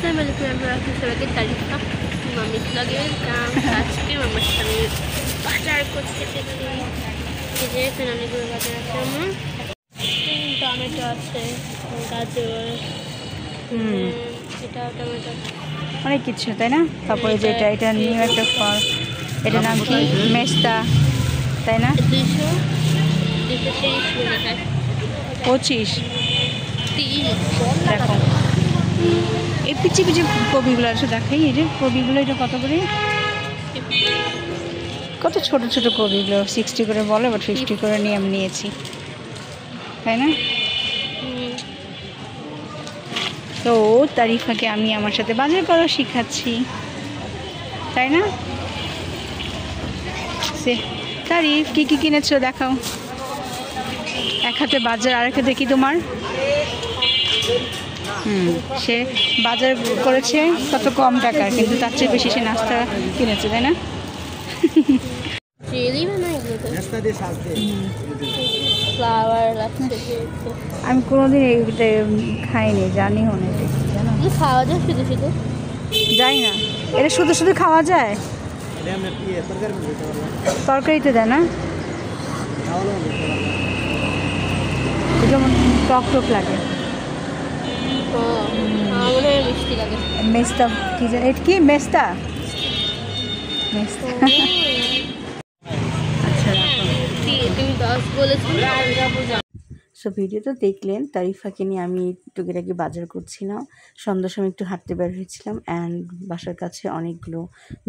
আসসালামু আলাইকুম আমরা সবাইকে তারিফা মামিস লাগে আজকে মামার সাথে বাজার করতে এসেছি এই যে এখানে অনেকগুলো বাজার আছে আমার টমেটো আছে গাজর এটা টমেটো অনেক কিছু তাই না তারপরে যেটা এটা নিউ একটা ফল এটার নাম কি মেস্তা তাই না 25 দেখো এই পিচি পিচি কবিগুলো আছে দেখাই এই যে কবিগুলো এটা কত করে কত ছোট ছোট কবিগুলো 60 করে বলে বাট 50 করে নিয়ে আমি নিয়েছি তাই না তো তারিফাকে আমি আমার সাথে বাজার করা শেখাচ্ছি তাই না সে তারিফ কি কি কিনেছো দেখাও এক হাতে বাজার আর এক হাতে কি তোমার সে বাজার করেছে কত কম টাকা কিন্তু তার চেয়ে বেশি সে নাস্তা কিনেছে তাই না আমি কোনোদিন এইটা খাইনি জানিও না জানো খাওয়া যায় শুধু শুধু যাই না এটা শুধু শুধু খাওয়া যায় তরকারিতে দেয় না যেমন টক টক লাগে মিষ্টি লাগে মেস্তা কি জানি এটা কি মেস্তা মেস্তা আচ্ছা তুমি 10 বলেছিলে সো ভিডিও তো দেখলেন তারিফাকে নিয়ে আমি টুকিটাকি বাজার করছিলাম সন্ধ্যার সময় একটু হাঁটতে বের হয়েছিলাম অ্যান্ড বাসার কাছে অনেকগুলো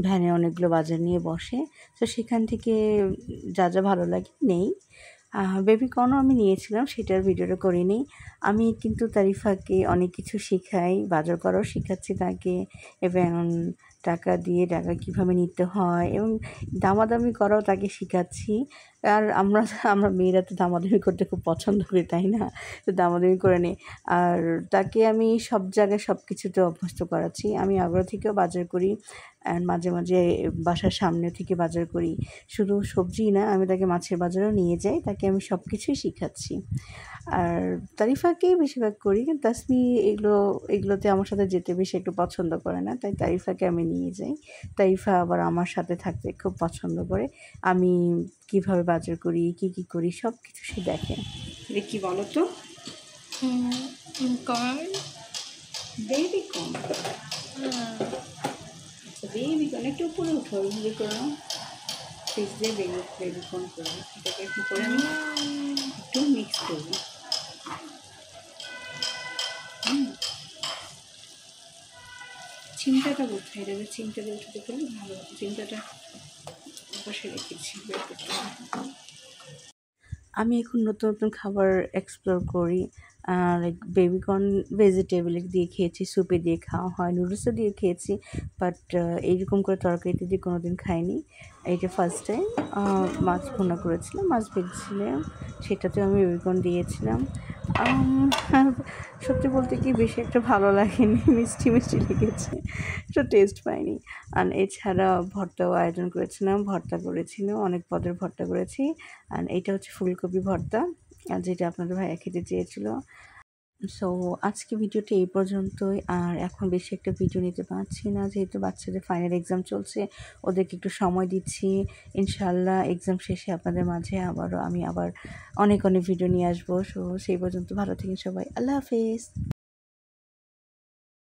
ভ্যানে অনেকগুলো বাজার নিয়ে বসে তো সেখান থেকে যা যা ভালো লাগে নেই বেবিকর্নও আমি নিয়েছিলাম সেটার ভিডিওটা করিনি আমি কিন্তু তারিফাকে অনেক কিছু শেখাই বাজার করাও শেখাচ্ছি তাকে এবং টাকা দিয়ে টাকা কীভাবে নিতে হয় এবং দামাদামি করাও তাকে শেখাচ্ছি আর আমরা মেয়েরা তো দামাদামি করতে খুব পছন্দ করি তাই না তো দামাদামি করে নিই আর তাকে আমি সব জায়গায় সব কিছুতে অভ্যস্ত করাচ্ছি আমি আগ্রহ থেকেও বাজার করি অ্যান্ড মাঝে মাঝে বাসার সামনে থেকে বাজার করি শুধু সবজি না আমি তাকে মাছের বাজারেও নিয়ে যাই তাকে আমি সব কিছুই শেখাচ্ছি আর তারিফাকেই বেশিরভাগ করি কিন্তু তাসমি এগুলোতে আমার সাথে যেতে বেশি একটু পছন্দ করে না তাই তারিফাকে আমি নিয়ে যাই তারিফা আবার আমার সাথে থাকতে খুব পছন্দ করে আমি কিভাবে বাজার করি কি করি সব কিছু সে দেখে কি বলো তো বেবিকর্ন বেবিকর্ন একটু উপরে উঠো ইয়ে করো ফিস দিয়ে বেবিকর্ন করবো এটাকে একটু করে আমি একটু মিক্স করবো চিন্তাটা কোথায় দেবে চিন্তাটা উঠতে করলে ভালো হতো চিন্তাটা বসে রেখেছি বের করতে আমি এখন নতুন নতুন খাবার এক্সপ্লোর করি লাইক বেবিকর্ন ভেজিটেবল দিয়ে খেয়েছি স্যুপে দিয়ে খাওয়া হয় নুডলসও দিয়ে খেয়েছি বাট এইরকম করে তরকারিতে দিয়ে কোনো দিন খাইনি এইটা ফার্স্ট টাইম মাছ ভুনা করেছিলাম মাছ ভেজেছিলাম সেটাতেও আমি বেবিকর্ন দিয়েছিলাম সত্যি বলতে কি বেশি একটা ভালো লাগেনি মিষ্টি মিষ্টি লেগেছে তো টেস্ট পাইনি আর এছাড়া ভর্তাও আয়োজন করেছিলাম ভর্তা করেছিলাম অনেক পদের ভর্তা করেছি আর এইটা হচ্ছে ফুলকপি ভর্তা আর যেটা আপনাদের ভাইয়া খেতে চেয়েছিল সো আজকে ভিডিওটা এই পর্যন্তই আর এখন বেশি একটা ভিডিও নিতে পারছি না যেহেতু বাচ্চাদের ফাইনাল এক্সাম চলছে ওদেরকে একটু সময় দিচ্ছি ইনশাআল্লাহ এক্সাম শেষে আপনাদের মাঝে আমি আবার অনেক ভিডিও নিয়ে আসবো সো সেই পর্যন্ত ভালো থাকেন সবাই আল্লাহ হাফেজ